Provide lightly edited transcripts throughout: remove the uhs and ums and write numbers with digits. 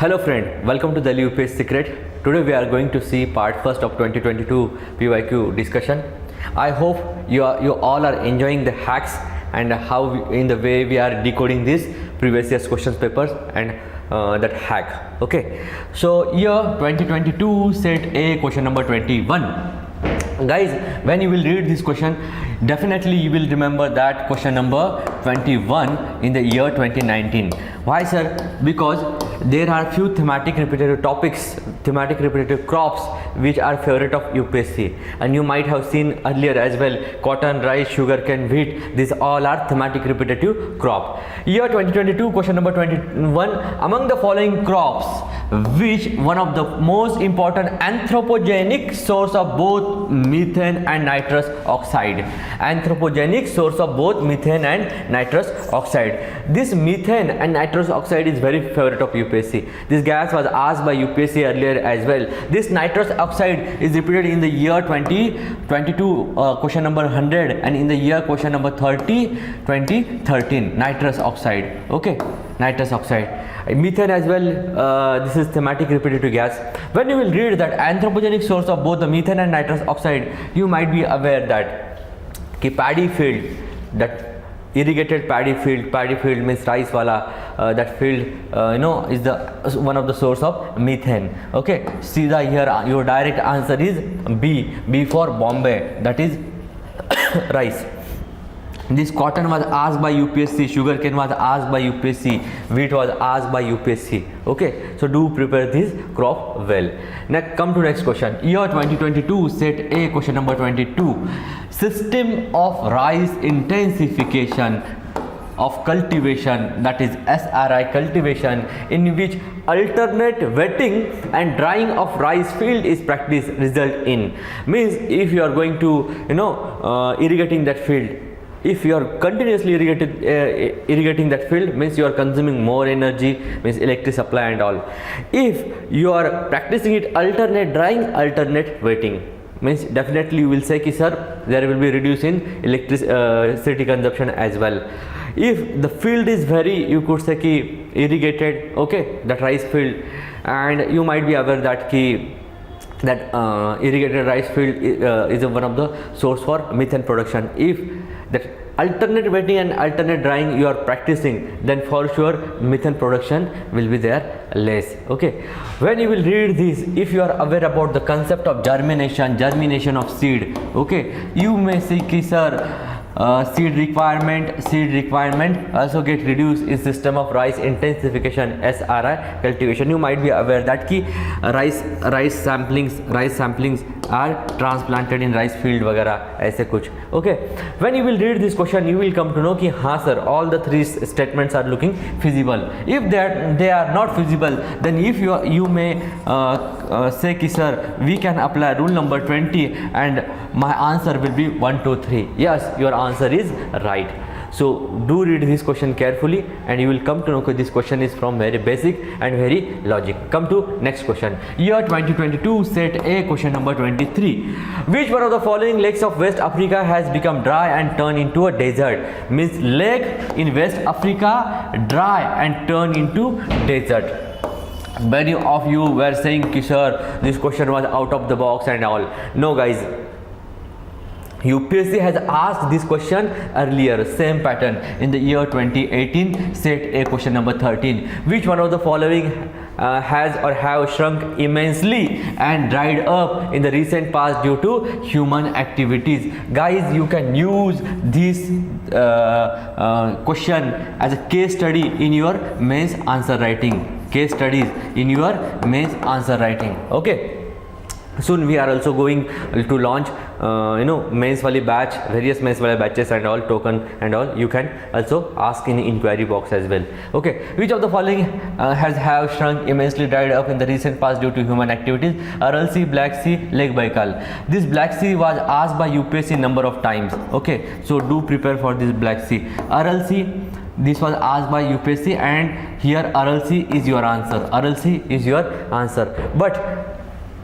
Hello friend, welcome to the UPSC Secret. Today we are going to see part first of 2022 PYQ discussion. I hope you all are enjoying the hacks and how in the way we are decoding these previous year's questions papers and that hack. Okay, so year 2022 set A question number 21. Guys, when you will read this question, definitely you will remember that question number 21 in the year 2019. Why sir? Because there are few thematic repetitive topics, thematic repetitive crops which are favorite of UPSC, and you might have seen earlier as well, cotton, rice, sugarcane, wheat, these all are thematic repetitive crop. Year 2022 question number 21, among the following crops, which one of the most important anthropogenic source of both methane and nitrous oxide? Anthropogenic source of both methane and nitrous oxide. This methane and nitrous oxide is very favorite of UPSC. This gas was asked by UPSC earlier as well. This nitrous oxide is repeated in the year 2022 question number 100 and in the year question number 2013 nitrous oxide. Okay, nitrous oxide. Methane as well, this is thematic repetitive gas. When you will read that anthropogenic source of both the methane and nitrous oxide, you might be aware that paddy field, that irrigated paddy field means rice wala, that field is the one of the source of methane. Okay, see the here your direct answer is B for Bombay, that is rice. This cotton was asked by UPSC, sugarcane was asked by UPSC, wheat was asked by UPSC. Okay, so do prepare this crop well. Next, come to next question. Year 2022 set A question number 22. System of rice intensification of cultivation, that is SRI cultivation, in which alternate wetting and drying of rice field is practiced, result in. Means if you are going to irrigating that field, if you are continuously irrigating that field, means you are consuming more energy, means electric supply and all. If you are practicing it alternate drying, alternate wetting, means definitely you will say ki sir, there will be reduce in electricity consumption as well. If the field is very, you could say ki irrigated, okay, that rice field, and you might be aware that ki that irrigated rice field is one of the source for methane production. If that alternate wetting and alternate drying you are practicing, then for sure methane production will be there less. Okay, when you will read this, if you are aware about the concept of germination of seed, okay, you may say ki sir, seed requirement also get reduced in system of rice intensification SRI cultivation. You might be aware that ki rice samplings are transplanted in rice field वगैरह ऐसे कुछ. Okay, when you will read this question, you will come to know कि हाँ sir, all the three statements are looking feasible. If they are not feasible, then if you may say कि sir, we can apply rule number 20 and my answer will be 1, 2, 3. Yes, your answer is right. So do read this question carefully and you will come to know that this question is from very basic and very logic. Come to next question. Year 2022 set A question number 23. Which one of the following lakes of West Africa has become dry and turned into a desert? Means lake in West Africa dry and turned into desert. Many of you were saying ki sir, this question was out of the box and all. No guys, UPSC has asked this question earlier, same pattern in the year 2018 set A question number 13. Which one of the following has or have shrunk immensely and dried up in the recent past due to human activities? Guys, you can use this question as a case study in your mains answer writing. Case studies in your mains answer writing. Okay, soon we are also going to launch mains wali batch, various mains wali batches and all, token and all. You can also ask in inquiry box as well. Okay, which of the following have shrunk immensely, dried up in the recent past due to human activities? Aral Sea, Black Sea, Lake Baikal. This Black Sea was asked by UPSC number of times. Okay, so do prepare for this Black Sea. Aral Sea, this was asked by UPSC and here Aral Sea is your answer. Aral Sea is your answer. But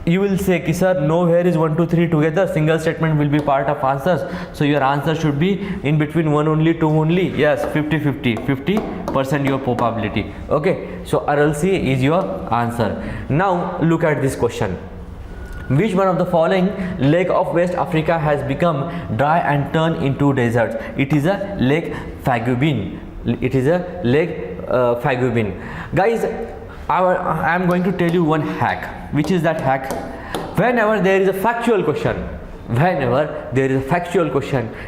you will say ki sir, no, here is 1 2 3 together, single statement will be part of answers, so your answer should be in between 1 only, 2 only. Yes, 50% your probability. Okay, so RLC is your answer. Now look at this question. Which one of the following lake of West Africa has become dry and turned into deserts? It is a Lake Fagubin. It is a Lake Fagubin. Guys, I am going to tell you one hack. Which is that hack? Whenever there is a factual question,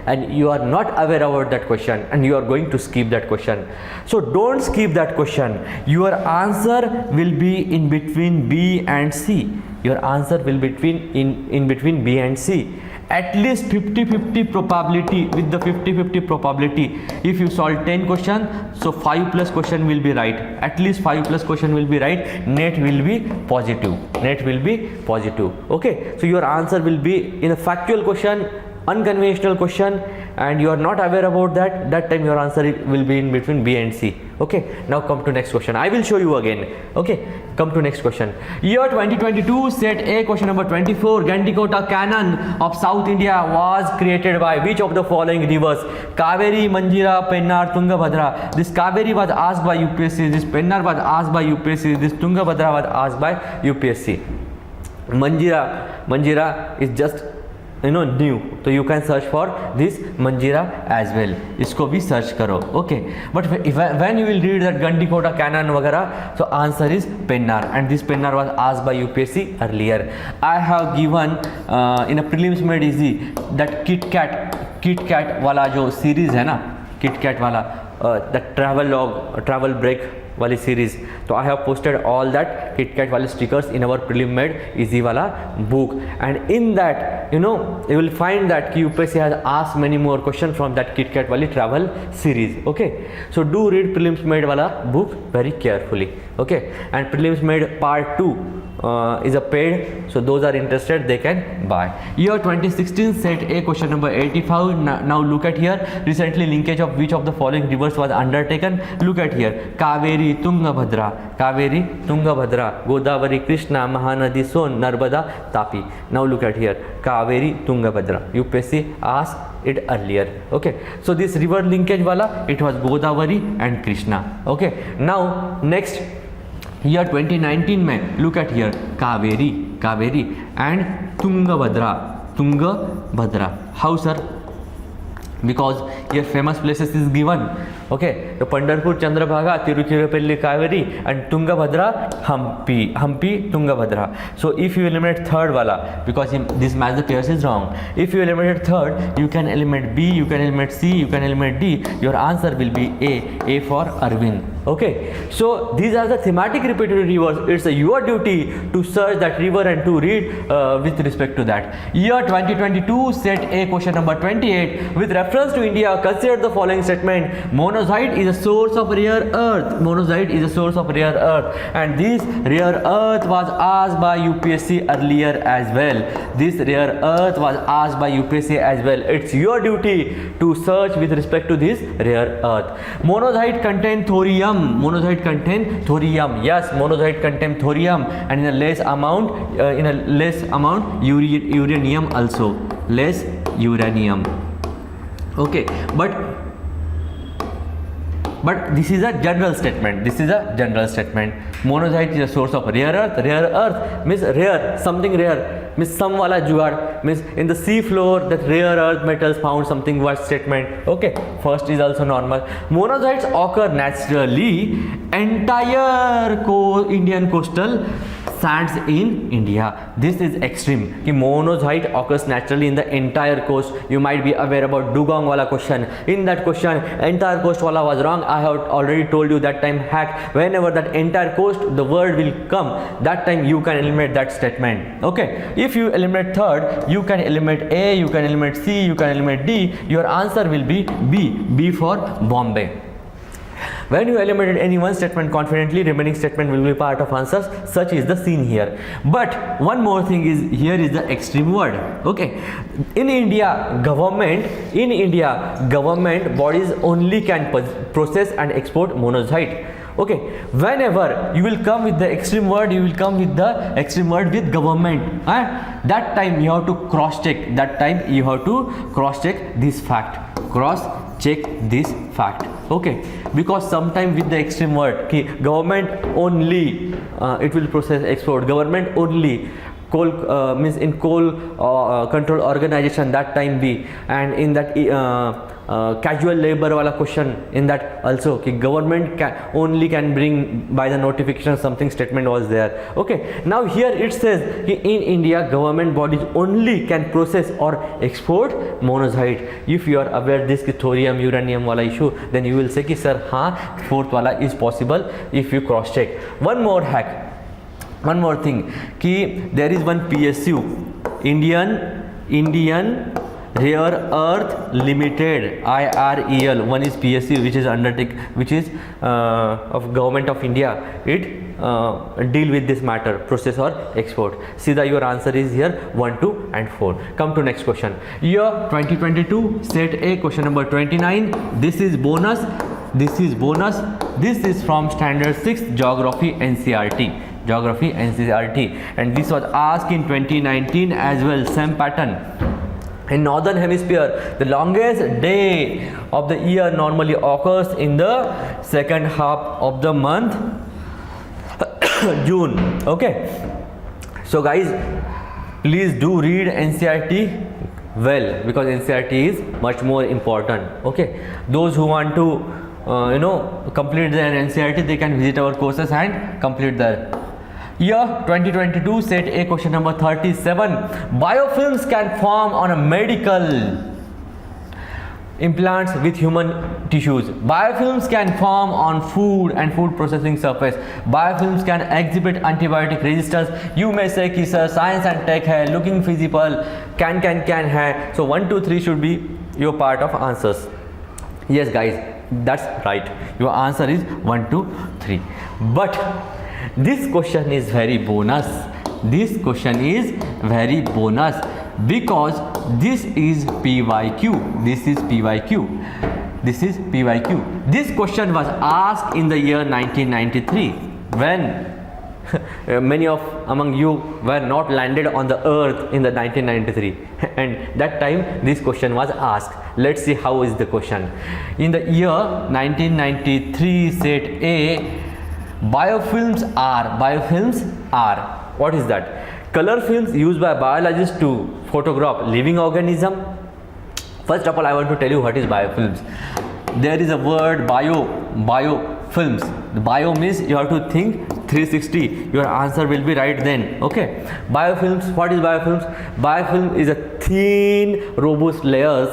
and you are not aware about that question and you are going to skip that question, so don't skip that question. Your answer will be in between B and C. Your answer will be in between B and C. At least 50-50 probability. With the 50-50 probability, if you solve 10 questions, so 5 plus question will be right. At least 5 plus question will be right. Net will be positive. Okay, so your answer will be in a factual question, unconventional question, and you are not aware about that time your answer will be in between B and C. Okay, now come to next question. I will show you again. Okay, come to next question. Year 2022, set A, question number 24. Gandikota Cannon of South India was created by which of the following rivers? Kaveri, Manjira, Pennar, Tungabhadra. This Kaveri was asked by UPSC, this Pennar was asked by UPSC, this Tungabhadra was asked by UPSC. Manjira is just new, so you can search for this Manjira as well. इसको भी search करो. Okay, but when you will read that Gandikota Cannon वगैरह, so answer is Pennar, and this Pennar was asked by UPSC earlier. I have given in a prelims made easy that Kit Kat वाला जो series है ना, Kit Kat वाला that travel break वाली series, तो I have posted all that Kit Kat वाले stickers in our prelim made easy वाला book, and in that you will find that UPSC has asked many more questions from that Kit Kat वाली travel series. Okay, so do read prelims made वाला book very carefully. Okay, and prelims made part 2 is a paid, so those are interested, they can buy. Year 2016, set A, question number 85. Now look at here. Recently linkage of which of the following rivers was undertaken? Look at here. Kaveri, Tungabhadra, Godavari, Krishna, Mahanadi, Son, Narmada, Tapi. Now look at here. Kaveri, Tungabhadra. UPSC asked it earlier. Okay, so this river linkage wala, it was Godavari and Krishna. Okay, now next, year 2019 में look at here, Kaveri and Tungabhadra. How, sir? Because here famous places is given. Okay, the Pandharpur, Chandrabhaga, Tiruchirappalli, Kaveri, and Tungabhadra, Hampi, Tungabhadra. So if you eliminate third wala, because this match the pairs is wrong. If you eliminate third, you can eliminate B, you can eliminate C, you can eliminate D. Your answer will be A for Arvind. Okay, so these are the thematic repetitive rivers. It's your duty to search that river and to read with respect to that. Year 2022, set A, question number 28. With reference to India, consider the following statement. Monazite is a source of rare earth. And this rare earth was asked by UPSC earlier as well. It's your duty to search with respect to this rare earth. Monazite contain thorium. Yes, monazite contain thorium, and in a less amount uranium also. Less uranium. Okay, but this is a general statement. Monazite is a source of rare earth. Rare earth means rare, something rare, means some wala jugaad, means in the sea floor that rare earth metals found, something what statement. Okay, first is also normal. Monazites occur naturally entire Indian coastal sands in India. This is extreme. Ki monazite occurs naturally in the entire coast. You might be aware about Dugong wala question. In that question, entire coast wala was wrong. I have already told you that time hack. Whenever that entire coast, the word will come, that time you can eliminate that statement. Okay, if you eliminate third, you can eliminate A, you can eliminate C, you can eliminate D. Your answer will be B for Bombay. When you eliminated any one statement confidently, remaining statement will be part of answers. Such is the scene here. But one more thing is, here is the extreme word. Okay, in India, government bodies only can process and export monazite. Okay, whenever you will come with the extreme word, you will come with the extreme word with government, and that time you have to cross check, that time you have to cross check this fact, cross check this fact. Okay, because sometime with the extreme word ki government only it will process export, government only coal means in coal control organization, that time be, and in that casual labor wala question, in that also ki government only can bring by the notification, something statement was there. Okay, now here it says ki in India government bodies only can process or export monoxide. If you are aware this ki thorium uranium wala issue, then you will say ki sir ha fourth wala is possible if you cross check. One more hack, one more thing ki there is one PSU, Indian Rare Earth Limited, IREL. One is PSU, which is which is of government of India. It deal with this matter, process or export. See that your answer is here 1, 2 and 4. Come to next question. Year 2022, set A, question number 29. This is bonus. This is bonus. This is from standard 6 geography NCRT. Geography NCRT, and this was asked in 2019 as well, same pattern. In northern hemisphere, the longest day of the year normally occurs in the second half of the month June. Okay, so guys, please do read NCRT well, because NCRT is much more important. Okay, those who want to complete their NCRT, they can visit our courses and complete their. Year 2022, set A, question number 37. Biofilms can form on a medical implants with human tissues. Biofilms can form on food and food processing surface. Biofilms can exhibit antibiotic resistance. You may say ki sir science and tech hai, looking feasible, can hai. So 1, 2, 3 should be your part of answers. Yes guys, that's right. Your answer is 1, 2, 3. But this question is very bonus. This question is very bonus because this is PYQ. This is PYQ. This is PYQ. This question was asked in the year 1993 when many of among you were not landed on the earth in the 1993, and that time this question was asked. Let's see how is the question. In the year 1993, set A, biofilms are what is that? Color films used by biologists to photograph living organism. First of all, I want to tell you what is biofilms. There is a word biofilms. The bio means you have to think 360. Your answer will be right then. Okay, biofilms. What is biofilms? Biofilm is a thin robust layers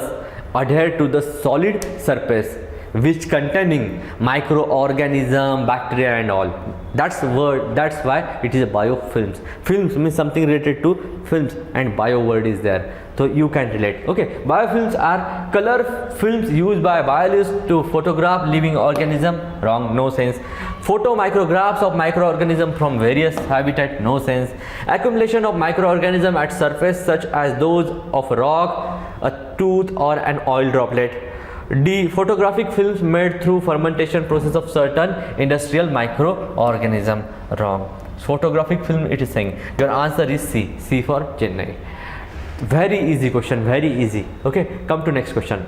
adhered to the solid surface which containing microorganism, bacteria and all. That's the word, that's why it is a biofilms. Films means something related to films, and bio word is there, so you can relate. Okay, biofilms are color films used by biologists to photograph living organism. Wrong, no sense. Photo micrographs of microorganism from various habitat. No sense. Accumulation of microorganism at surface such as those of rock, a tooth or an oil droplet. D. Photographic films made through fermentation process of certain industrial microorganism. Wrong. Photographic film it is saying. Your answer is C. C for Chennai. Very easy question. Very easy. Okay. Come to next question.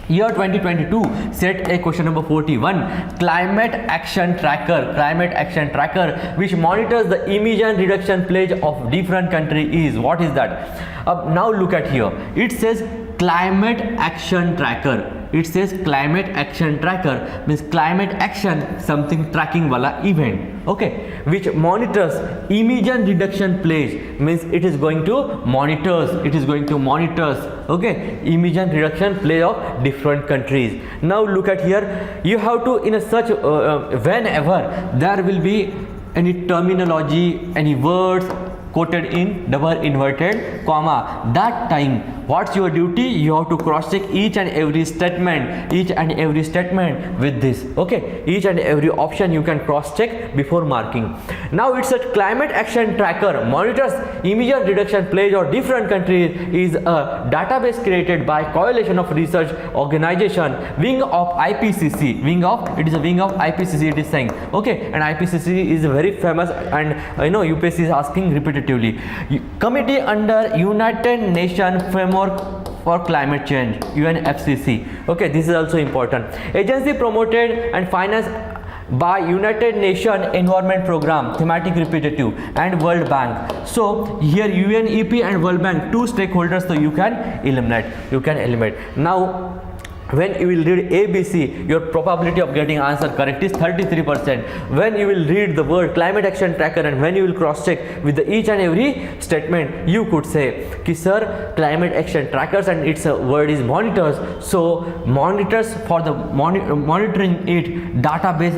Year 2022, set A, question number 41. Climate Action Tracker. Climate Action Tracker, which monitors the emission reduction pledge of different country is. What is that? Now look at here. It says Climate Action Tracker. It says Climate Action Tracker means climate action, something tracking wala event. Okay, which monitors emission reduction pledge means it is going to monitors. It is going to monitors. Okay, emission reduction pledge of different countries. Now look at here. You have to in a such whenever there will be any terminology, any words quoted in double inverted comma. That time what's your duty? You have to cross check each and every statement with this. Okay, each and every option you can cross check before marking. Now it's a climate action tracker, monitors emission reduction pledge of different countries, is a database created by Coalition of Research Organization, wing of IPCC. It is a wing of IPCC, it is saying. Okay, and IPCC is very famous, and UPSC is asking repetitively. Committee under United Nations Framework for Climate Change, UNFCCC. Okay, this is also important. Agency promoted and financed by United Nations Environment Program, thematic repetitive, and World Bank. So here UNEP and World Bank, two stakeholders, so you can eliminate. Now when you will read ABC, your probability of getting answer correct is 33%. When you will read the word climate action tracker and when you will cross check with each and every statement, you could say ki sir, climate action trackers and its word is monitors. So monitors, for the monitoring it, database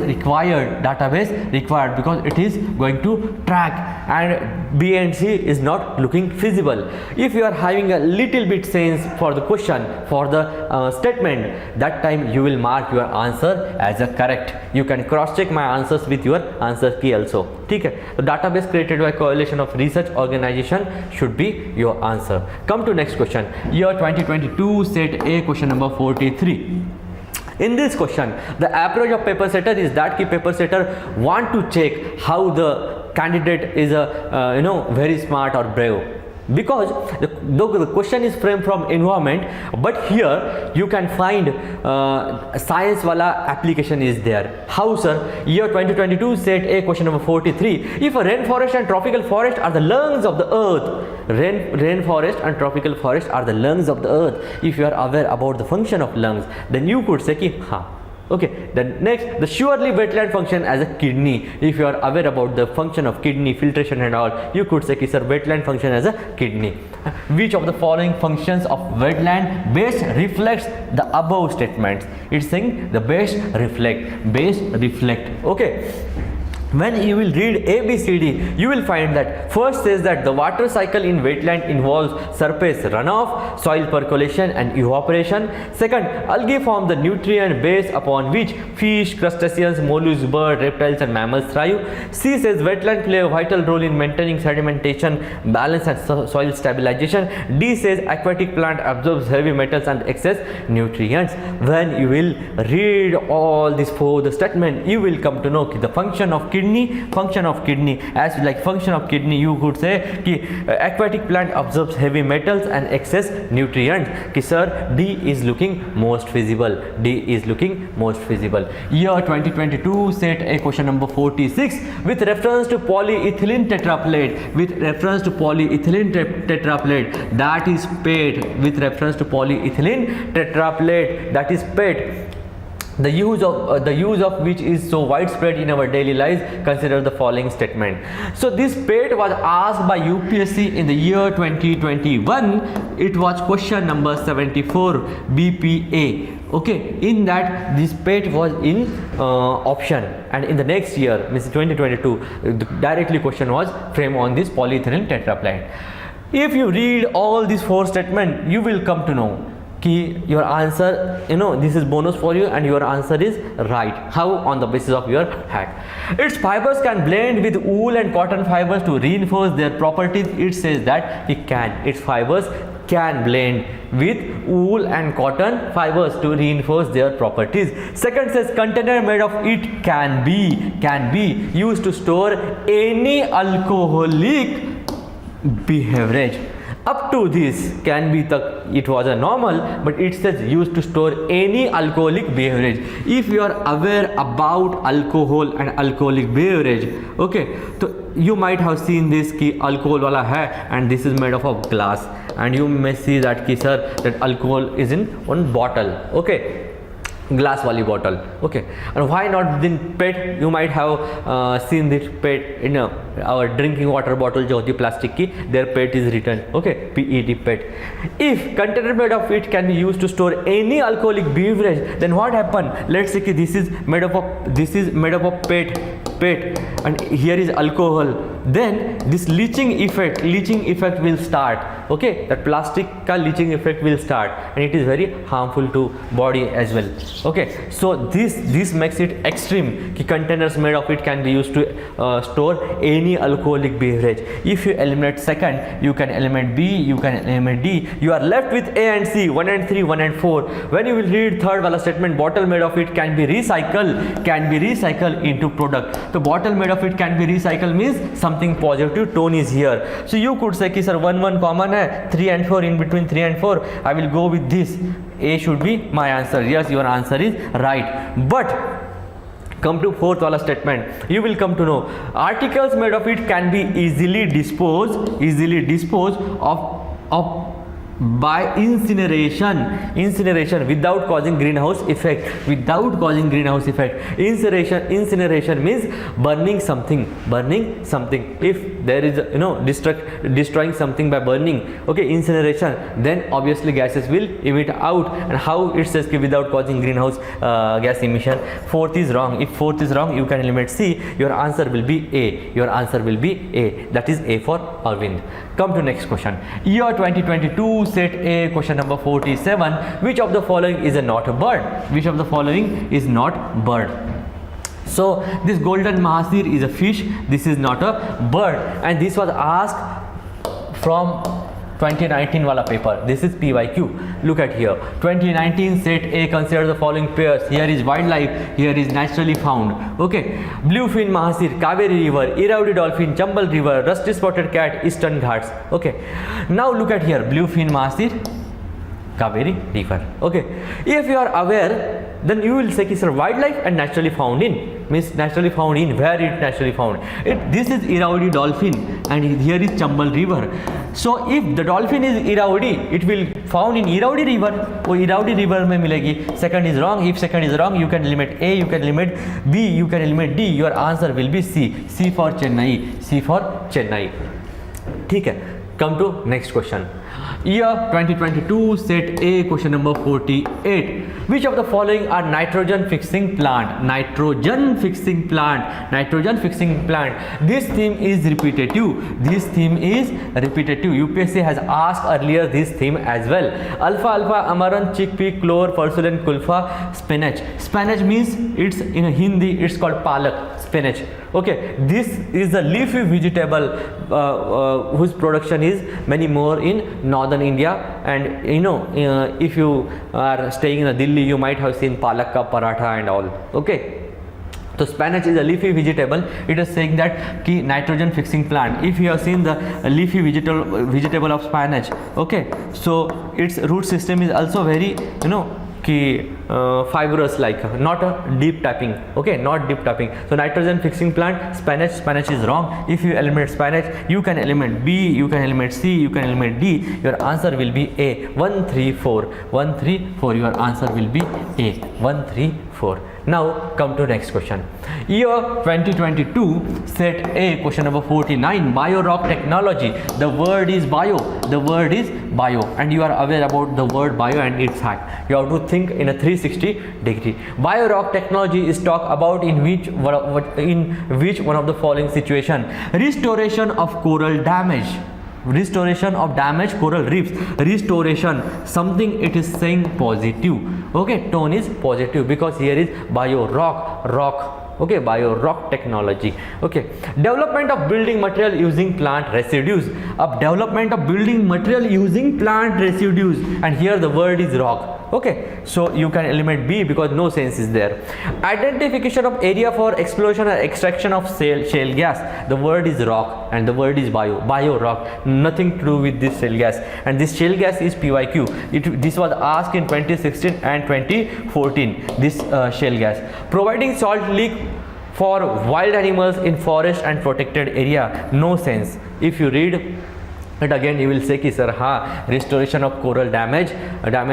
required because it is going to track, and B and C is not looking feasible. If you are having a little bit sense for the question, for the statement, that time you will mark your answer as a correct. You can cross check my answers with your answer key also. Okay, the database created by Coalition of Research Organization should be your answer. Come to next question. Year 2022, set A, question number 43. In this question, the approach of paper setter is that ki paper setter want to check how the candidate is very smart or brave, because the question is framed from environment, but here you can find science wala application is there. How, sir? Year 2022, set A, question number 43. If a rainforest and tropical forest are the lungs of the earth, rainforest and tropical forest are the lungs of the earth. If you are aware about the function of lungs, then you could say ki ha. Okay, then next, the surely wetland function as a kidney. If you are aware about the function of kidney, filtration and all, you could say, sir, wetland function as a kidney. Which of the following functions of wetland best reflects the above statements? It's saying the best reflect. Okay. When you will read ABCD, you will find that first says that the water cycle in wetland involves surface runoff, soil percolation and evaporation. Second, algae form the nutrient base upon which fish, crustaceans, mollusks, birds, reptiles and mammals thrive. C says wetland play a vital role in maintaining sedimentation, balance and soil stabilization. D says aquatic plant absorbs heavy metals and excess nutrients. When you will read all these four the statement, you will come to know the function of kidney, as like function of kidney, you could say ki aquatic plant absorbs heavy metals and excess nutrients. Ki sir, D is looking most feasible. Year 2022, set A, question number 46. With reference to polyethylene tetraplate, that is PET. With reference to polyethylene tetraplate, that is PET. The use of which is so widespread in our daily lives, consider the following statement. So this PET was asked by UPSC in the year 2021. It was question number 74, BPA. Okay, in that this PET was in option, and in the next year, means 2022, directly question was framed on this polyethylene tetraplate. If you read all these four statements, you will come to know ki your answer, this is bonus for you, and your answer is right. How? On the basis of your hack. Its fibers can blend with wool and cotton fibers to reinforce their properties. It says that it can. Its fibers can blend with wool and cotton fibers to reinforce their properties. Second says container made of it can be used to store any alcoholic beverage. Up to this can be it was a normal, but it says used to store any alcoholic beverage. If you are aware about alcohol and alcoholic beverage, okay, so you might have seen this ki alcohol wala hai, and this is made of glass, and you may see that ki sir, that alcohol is in one bottle. Okay, glass wali bottle. Okay, and why not then PET? You might have seen this PET in our drinking water bottle jo hoti plastic ki, their PET is written. Okay, PET, PET. If container made of it can be used to store any alcoholic beverage, then what happened? Let's say ki this is made up of PET. PET, and here is alcohol, then this leaching effect will start. Okay, that plastic ka leaching effect will start, and it is very harmful to body as well. Okay, so this makes it extreme ki containers made of it can be used to store any alcoholic beverage. If you eliminate second, you can eliminate B, you can eliminate D, you are left with A and C, 1 and 3, 1 and 4. When you will read third wala statement, bottle made of it can be recycled into product. So bottle made of it can be recycled means something positive tone is here. So you could say ki sir 1 common hai, 3 and 4, in between 3 and 4 I will go with this. A should be my answer. Yes, your answer is right. But come to fourth wala statement, you will come to know articles made of it can be easily disposed of by incineration without causing greenhouse effect. Incineration means burning something. If there is destroying something by burning, okay, incineration, then obviously gases will emit out. And how it says without causing greenhouse gas emission? Fourth is wrong. If fourth is wrong, you can eliminate C. Your answer will be A. That is A for Arvind. Come to next question. Year 2022, set A, question number 47. Which of the following is not a bird? So this golden mahasir is a fish. This is not a bird, and this was asked from 2019 wala paper. This is PYQ. Look at here. 2019 set A, consider the following pairs. Here is wildlife, here is naturally found. Okay, bluefin mahasir, Kaveri river, Irrawaddy dolphin, Chambal river, rusty spotted cat, Eastern Ghats. Okay, now look at here, bluefin mahasir, Kaveri river. Okay, if you are aware, then you will say ki sir wildlife and naturally found in means naturally found in where it naturally found. This is Irrawaddy dolphin and here is Chambal river. So if the dolphin is Irrawaddy, it will found in Irrawaddy river. वो Irrawaddy river में मिलेगी. Second is wrong. If second is wrong, you can eliminate A, you can eliminate B, you can eliminate D. Your answer will be C. C for Chennai. ठीक है. Come to next question. Year 2022, set A, question number 48. Which of the following are nitrogen fixing plant? This theme is repetitive. UPSC has asked earlier this theme as well. Alpha, amaranth, chickpea, clove, pursulane, kulfa, spinach. Spinach means it's in Hindi, it's called palak, spinach. Okay, this is the leafy vegetable whose production is many more in northern India, and if you are staying in Delhi, you might have seen palak ka paratha and all. Okay, so spinach is a leafy vegetable. It is saying that ki nitrogen fixing plant. If you have seen the leafy vegetable of spinach, okay, so its root system is also very fibrous, like not a deep tapping. Okay, not deep tapping. So nitrogen fixing plant, spinach is wrong. If you eliminate spinach, you can eliminate B, you can eliminate C, you can eliminate D. Your answer will be A. 1, 3, 4. Your answer will be A. 1, 3, 4. Now come to next question. Year 2022, set A, question number 49. Bio-rock technology. The word is bio, and you are aware about the word bio and its hack. You have to think in a 360 degree. Bio-rock technology is talked about in which one of the following situation? Restoration of coral damage. Restoration of damaged coral reefs. Restoration, something it is saying positive. Okay, tone is positive because here is bio-rock, rock. Okay, bio-rock technology. Okay, development of building material using plant residues. Development of building material using plant residues, and here the word is rock. Okay, so you can eliminate B because no sense is there. Identification of area for exploration or extraction of shale gas. The word is rock and the word is bio-rock. Nothing to do with this shale gas, and this shale gas is PYQ. This was asked in 2016 and 2014. This shale gas. Providing salt leak for wild animals in forest and protected area. No sense. If you read it again, you will say ki sir, restoration of coral damage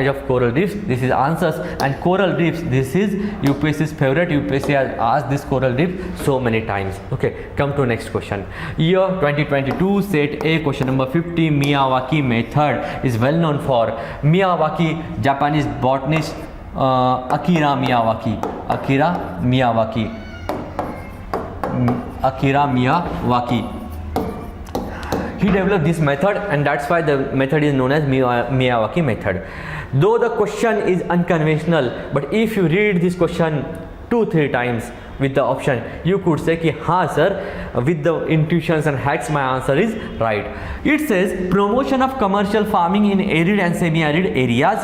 of coral reefs. This is answers, and coral reefs, this is UPSC's favorite. UPSC has asked this coral reef so many times. Okay, come to next question. Year 2022, set A, question number 50. Miyawaki method is well known for Miyawaki, Japanese botanist Akira Miyawaki. Akira Miyawaki. He developed this method, and that's why the method is known as Miyawaki method. Though the question is unconventional, but if you read this question 2-3 times with the option, you could say ki ha sir, with the intuitions and hacks my answer is right. It says promotion of commercial farming in arid and semi-arid areas.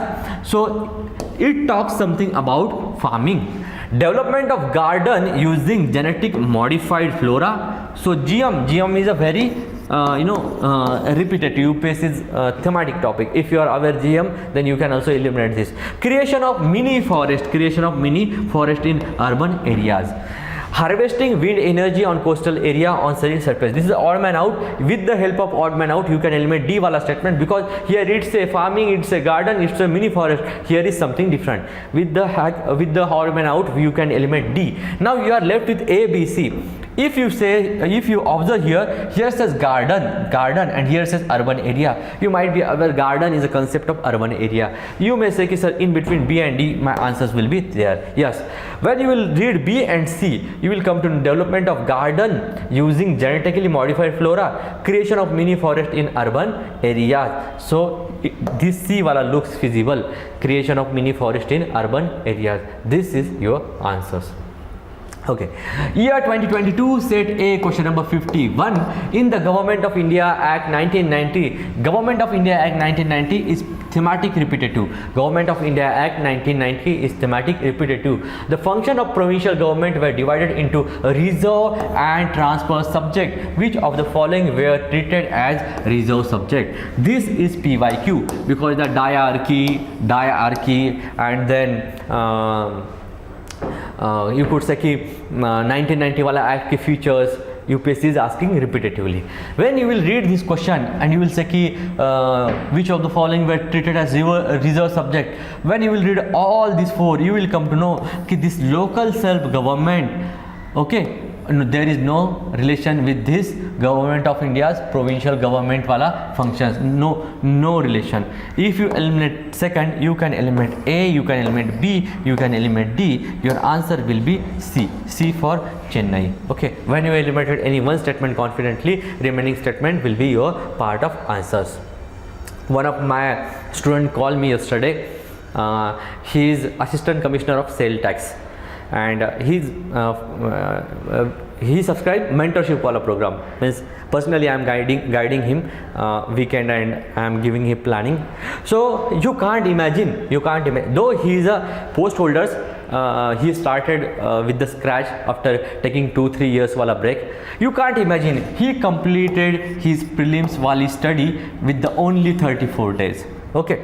So it talks something about farming. Development of garden using genetic modified flora. So GM is a very repetitive UPSC's thematic topic. If you are aware GM, then you can also eliminate this. Creation of mini forest in urban areas. Harvesting wind energy on coastal area on serene surface. This is odd man out. With the help of odd man out, you can eliminate D wala statement, because here it's a farming, it's a garden, it's a mini forest. Here is something different. With the odd man out, you can eliminate D. Now you are left with A, B, C. If you observe here says garden, and here says urban area. You might be aware garden is a concept of urban area. You may say, sir, in between B and D, my answers will be there. Yes. When you will read B and C, you will come to development of garden using genetically modified flora, creation of mini forest in urban areas. So this C wala looks feasible. Creation of mini forest in urban areas. This is your answers. Okay. Year 2022, set A, question number 51. In the Government of India Act 1990, Government of India Act 1990 is thematic repetitive. Government of India Act 1990 is thematic repetitive. The function of provincial government were divided into reserve and transfer subject. Which of the following were treated as reserve subject? This is PYQ, because the diarchy, and then you could say कि 1990 वाला act के features UPSC is asking repetitively. When you will read this question and you will say कि which of the following were treated as reserve subject, when you will read all these four, you will come to know कि this local self government, okay, there is no relation with this Government of India's provincial government wala functions. No relation. If you eliminate second, you can eliminate A, you can eliminate B, you can eliminate D. Your answer will be C for Chennai. Okay. When you eliminated any one statement confidently, remaining statement will be your part of answers. One of my student called me yesterday. He is Assistant Commissioner of Sale Tax, and he subscribed mentorship wala program. Means personally I am guiding him weekend, and I am giving him planning. So you can't imagine, though he is a post holders, he started with the scratch after taking 2-3 years wala break. You can't imagine, he completed his prelims wali study with the only 34 days. Okay,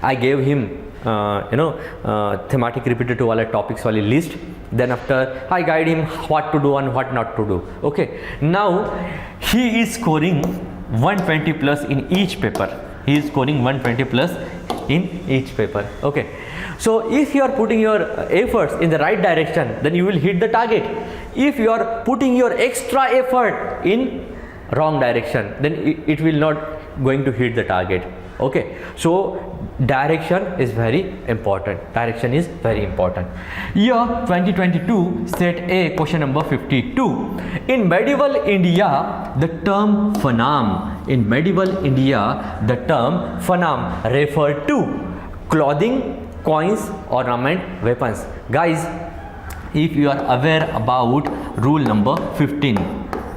I gave him thematic repetitive wala topics wali list. Then after I guide him what to do and what not to do. Okay, now he is scoring 120 plus in each paper. He is scoring 120 plus in each paper. Okay, so if you are putting your efforts in the right direction, then you will hit the target. If you are putting your extra effort in wrong direction, then it will not going to hit the target. Okay, so direction is very important. Year 2022, set A, question number 52. In medieval India, the term phanam referred to clothing, coins, ornament, weapons. Guys, if you are aware about rule number 15,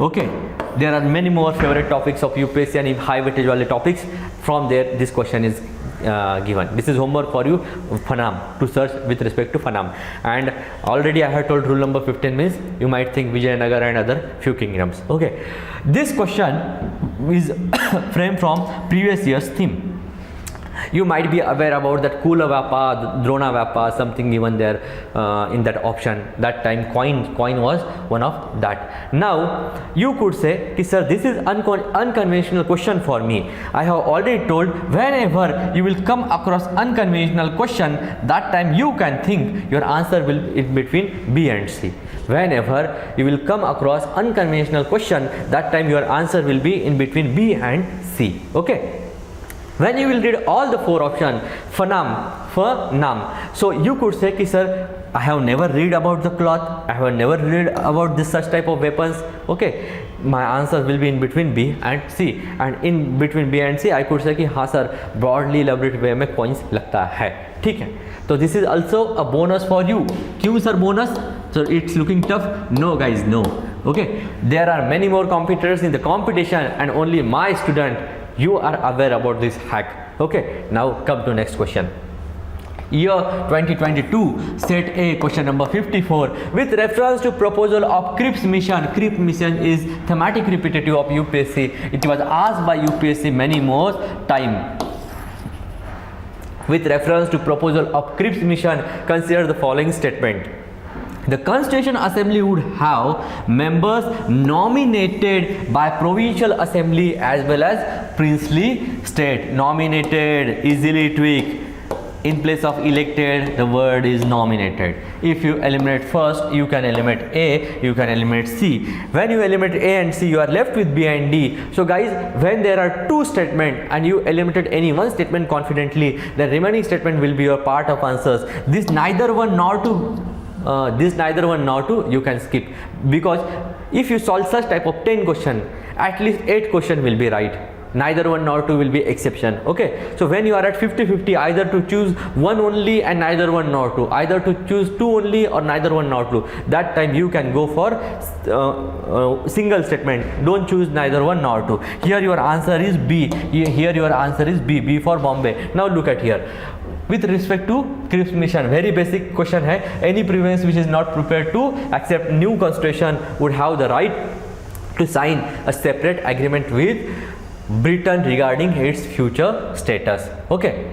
okay, there are many more favorite topics of UPSC and high weightage wale topics. From there, this question is given. This is homework for you, phanam, to search with respect to phanam. And already I have told rule number 15 means you might think Vijayanagar and other few kingdoms. Okay, this question is framed from previous year's theme. You might be aware about that Kula Vapa, Drona Vapa, something given there in that option. That time coin was one of that. Now you could say, sir, this is unconventional question for me. I have already told, whenever you will come across unconventional question, that time you can think your answer will be in between B and C. Whenever you will come across unconventional question, that time your answer will be in between B and C. Okay. When you will read all the 4 options, phanam, so you could say ki sir, I have never read about the cloth, I have never read about this such type of weapons. Okay, my answer will be in between B and C, and in between B and C I could say कि हाँ sir, broadly elaborate way में points लगता है. ठीक है, तो this is also a bonus for you. क्यों sir bonus? So it's looking tough? No guys, no. Okay, there are many more competitors in the competition, and only my student, you are aware about this hack. Okay, now come to next question. Year 2022, set A, question number 54. With reference to proposal of CRIPS mission, CRIPS mission is thematic repetitive of UPSC. It was asked by UPSC many more time. With reference to proposal of CRIPS mission, consider the following statement. The Constitution Assembly would have members nominated by Provincial Assembly as well as princely state. Nominated, easily tweak. In place of elected, the word is nominated. If you eliminate first, you can eliminate A, you can eliminate C. When you eliminate A and C, you are left with B and D. So guys, when there are 2 statements and you eliminated any one statement confidently, the remaining statement will be your part of answers. This neither one nor two, you can skip, because if you solve such type of 10 question, at least 8 question will be right. Neither one nor two will be exception. Okay, so when you are at 50-50, either to choose one only and neither one nor two, either to choose 2 only or neither one nor two, that time you can go for single statement. Don't choose neither one nor two. Here your answer is B. Here your answer is B. B for Bombay. Now look at here. With respect to CRIPS mission, very basic question hai. Any province which is not prepared to accept new constitution would have the right to sign a separate agreement with Britain regarding its future status. Okay,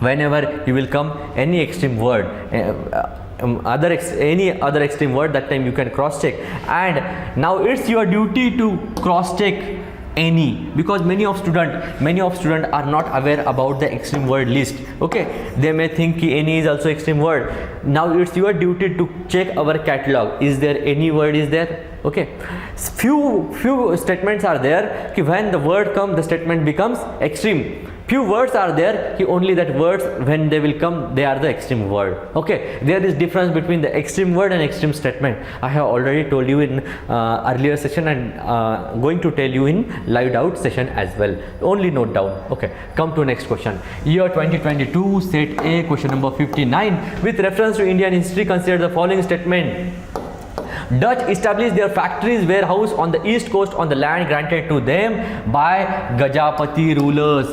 whenever you will come any extreme word, any other extreme word, that time you can cross check. And now it's your duty to cross check any, because many of student are not aware about the extreme word list. Okay, they may think ki any is also extreme word. Now it's your duty to check our catalog. Is there any word is there? Okay, few statements are there ki when the word come, the statement becomes extreme. Few words are there ki only that words, when they will come, they are the extreme word. Okay, there is difference between the extreme word and extreme statement. I have already told you in earlier session, and going to tell you in live doubt session as well. Only note down. Okay, come to next question. Year 2022, set A, question number 59. With reference to Indian history, consider the following statement. Dutch established their factories warehouse on the east coast on the land granted to them by Gajapati rulers.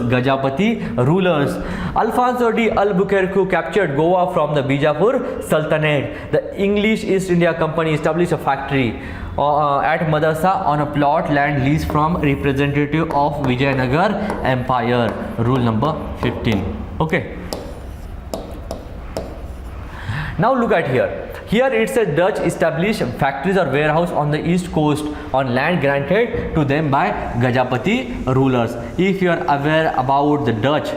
Alfonso de Albuquerque captured Goa from the Bijapur Sultanate. The English East India Company established a factory at Madasa on a plot land leased from representative of Vijayanagar Empire. Rule number 15. Okay. Now look at here. Here it says Dutch established factories or warehouse on the east coast on land granted to them by Gajapati rulers. If you are aware about the Dutch,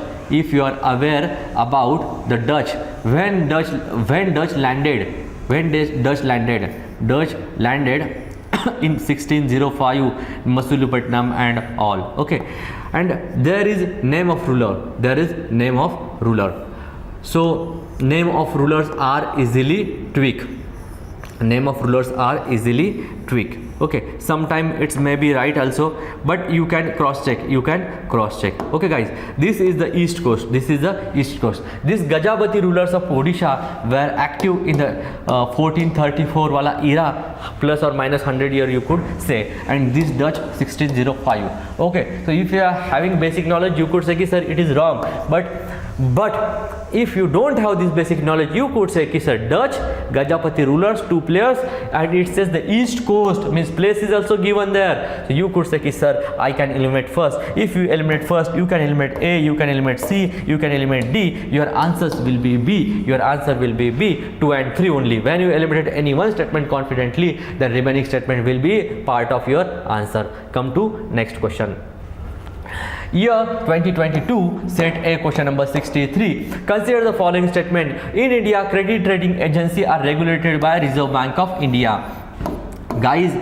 when Dutch landed in 1605 Masulupatnam and all. Okay, and there is name of ruler. So name of rulers are easily tweak. Okay, sometime it may be right also, but you can cross check. Okay guys, this is the east coast. This Gajapati rulers of Odisha were active in the 1434 wala era, plus or minus 100 year you could say, and this Dutch 1605. Okay, so if you are having basic knowledge, you could say ki sir it is wrong, but if you don't have this basic knowledge, you could say ki sir Dutch, Gajapati rulers, 2 players, and it says the east coast, means place is also given there. So you could say ki sir I can eliminate first. If you eliminate first, you can eliminate A, you can eliminate C, you can eliminate D. Your answers will be B. 2 and 3 only. When you eliminate any one statement confidently, the remaining statement will be part of your answer. Come to next question. Year 2022, set A, question number 63. Consider the following statement. In India, credit rating agencies are regulated by Reserve Bank of India. Guys,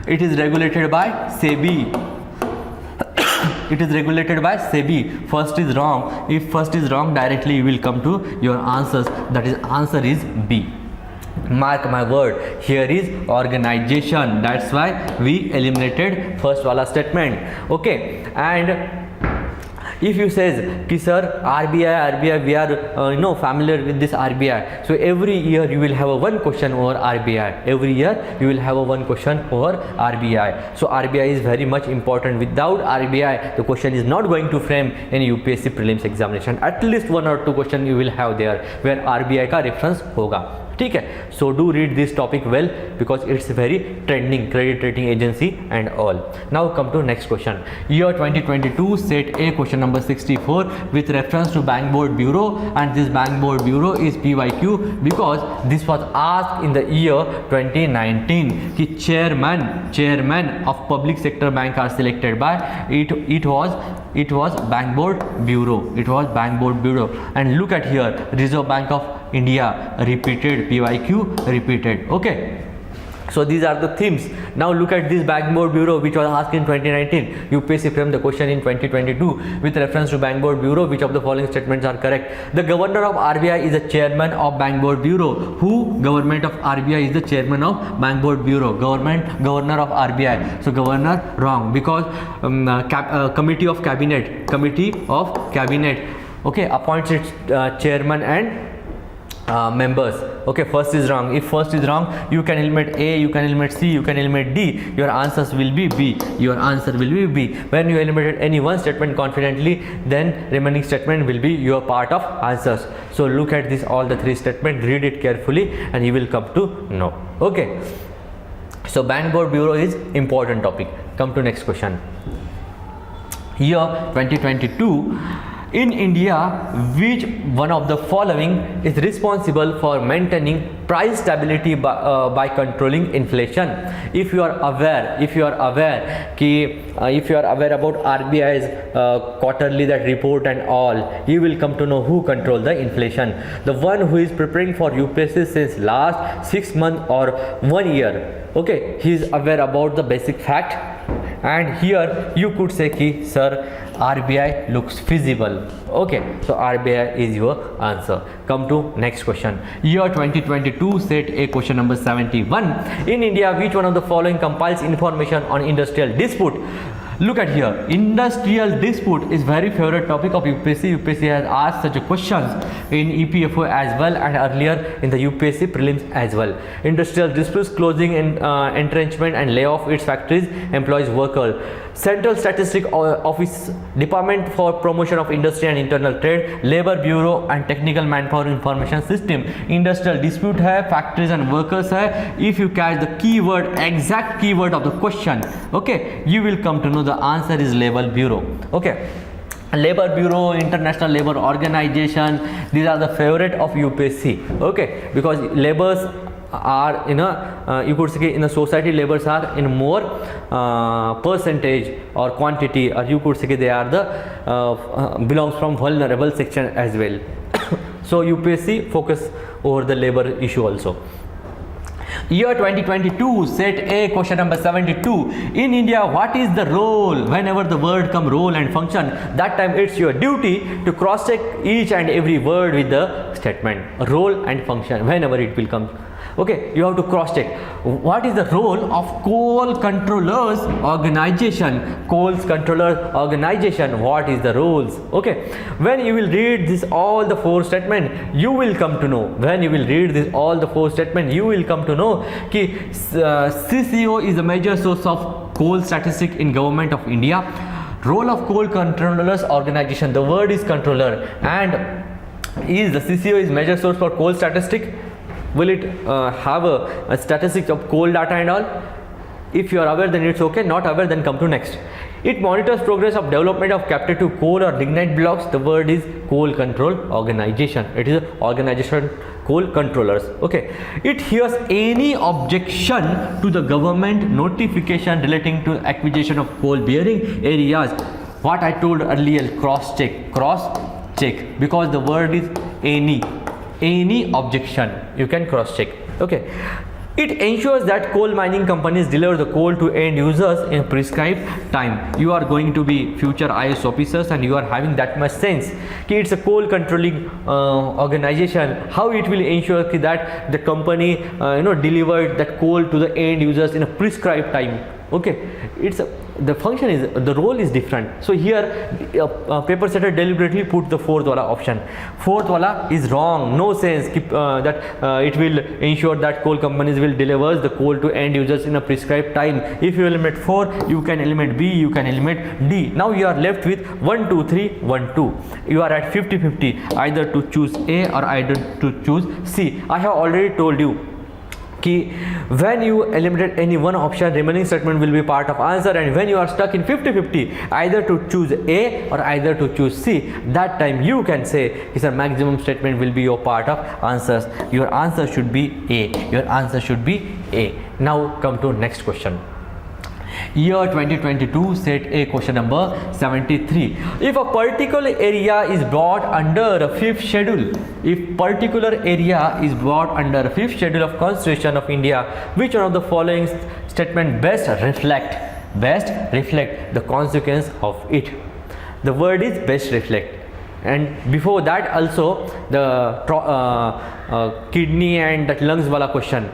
it is regulated by SEBI. it is regulated by SEBI. First is wrong. If first is wrong, directly you will come to your answers. That is, answer is B. Mark my word, here is organization. That's why we eliminated first wala statement. Okay, and if you says ki sir RBI we are familiar with this RBI, so every year you will have a one question over RBI. Every year you will have a one question over RBI. So RBI is very much important. Without RBI the question is not going to frame in UPSC prelims examination. At least one or two question you will have there where RBI का reference होगा. ठीक है, so do read this topic well because it's very trending, credit rating agency and all. Now come to next question. Year 2022 set A question number 64 with reference to Bank Board Bureau, and this Bank Board Bureau is PYQ because this was asked in the year 2019 कि chairman of public sector bank are selected by it was Bank Board Bureau. It was Bank Board Bureau. And look at here, Reserve Bank of India repeated, PYQ repeated. Okay, so these are the themes. Now look at this Bank Board Bureau which was asked in 2019. UPSC framed the question in 2022 with reference to Bank Board Bureau. Which of the following statements are correct? The governor of RBI is the chairman of Bank Board Bureau. Who? Government of RBI is the chairman of Bank Board Bureau. Governor of RBI. So governor wrong because committee of cabinet. Okay, appoints its chairman and members. Okay, first is wrong. If first is wrong, you can eliminate A, you can eliminate C, you can eliminate D. Your answers will be B. Your answer will be B. When you eliminated any one statement confidently, then remaining statement will be your part of answers. So look at this, all the three statements, read it carefully and you will come to know. Okay, so Bank Board Bureau is important topic. Come to next question. Year 2022. In India, which one of the following is responsible for maintaining price stability by controlling inflation? If you are aware about RBI's quarterly that report and all, you will come to know who control the inflation. The one who is preparing for UPSC since last 6 months or 1 year. Okay, he is aware about the basic fact. And here you could say ki sir RBI looks feasible. Okay, so RBI is your answer. Come to next question. Year 2022 set A question number 71. In India, which one of the following compiles information on industrial dispute? Look at here, industrial dispute is very favorite topic of UPSC. UPSC has asked such a questions in EPFO as well and earlier in the UPSC prelims as well. Industrial disputes, closing and entrenchment and layoff its factories, employees, worker. Central Statistic Office, Department for Promotion of Industry and Internal Trade, Labor Bureau and Technical Manpower Information System. Industrial dispute hai, factories and workers hai. If you catch the keyword, exact keyword of the question, okay, you will come to know the answer is Labor Bureau. Okay, Labor Bureau, International Labor Organization, these are the favorite of UPSC. Okay, because labors are you could say in a society, labors are in more percentage or quantity, or you could say they are the belongs from vulnerable section as well. So UPSC focus over the labor issue also. Year 2022 set A question number 72. In India, what is the role? Whenever the word come role and function, that time it's your duty to cross check each and every word with the statement role and function whenever it will come. Okay, you have to cross check. What is the role of coal controllers organization? Coal controllers organization, what is the roles? Okay, when you will read this all the four statement, you will come to know. When you will read this all the four statement, you will come to know कि CCO is a major source of coal statistic in government of India. Role of coal controllers organization, the word is controller, and is the CCO is major source for coal statistic. Will it have a statistics of coal data and all? If you are aware, then it's okay. Not aware, then come to next. It monitors progress of development of captive coal or lignite blocks. The word is coal control organization. It is an organization coal controllers. Okay. It hears any objection to the government notification relating to acquisition of coal bearing areas. What I told earlier, cross check, because the word is any objection, you can cross check. Okay, It ensures that coal mining companies deliver the coal to end users in prescribed time. You are going to be future IS officers and you are having that much sense. It's a coal controlling organization. How it will ensure that the company delivered that coal to the end users in a prescribed time. Okay, it's the function is, the role is different. So here paper setter deliberately put the fourth wala option. Fourth wala is wrong, no sense that it will ensure that coal companies will deliver the coal to end users in a prescribed time. If you eliminate 4, you can eliminate B, you can eliminate D. Now you are left with 1 2 3 1 2. You are at 50-50, either to choose A or either to choose C. I have already told you when you eliminate any one option, remaining statement will be part of answer, and when you are stuck in 50-50, either to choose A or either to choose C, that time you can say is a maximum statement will be your part of answers. Your answer should be A. Your answer should be A. Now come to next question. Year 2022, set A, question number 73. If a particular area is brought under a 5th schedule, if particular area is brought under a 5th schedule of Constitution of India, which one of the following statement best reflect the consequence of it? The word is best reflect. And before that also the kidney and that lungs wala question,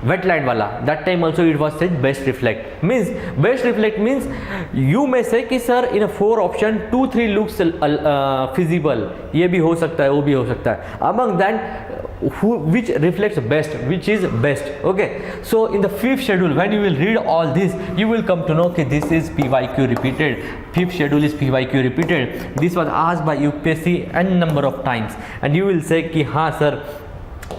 wetland wala, that time also it was said best reflect. Means best reflect means you may say कि sir in a 4 option 2-3 looks feasible, ये भी हो सकता है वो भी हो सकता है, among that which reflects best, which is best. Okay, so in the 5th schedule when you will read all this, you will come to know that this is PYQ repeated. 5th schedule is PYQ repeated. This was asked by UPSC n number of times, and you will say कि हाँ sir,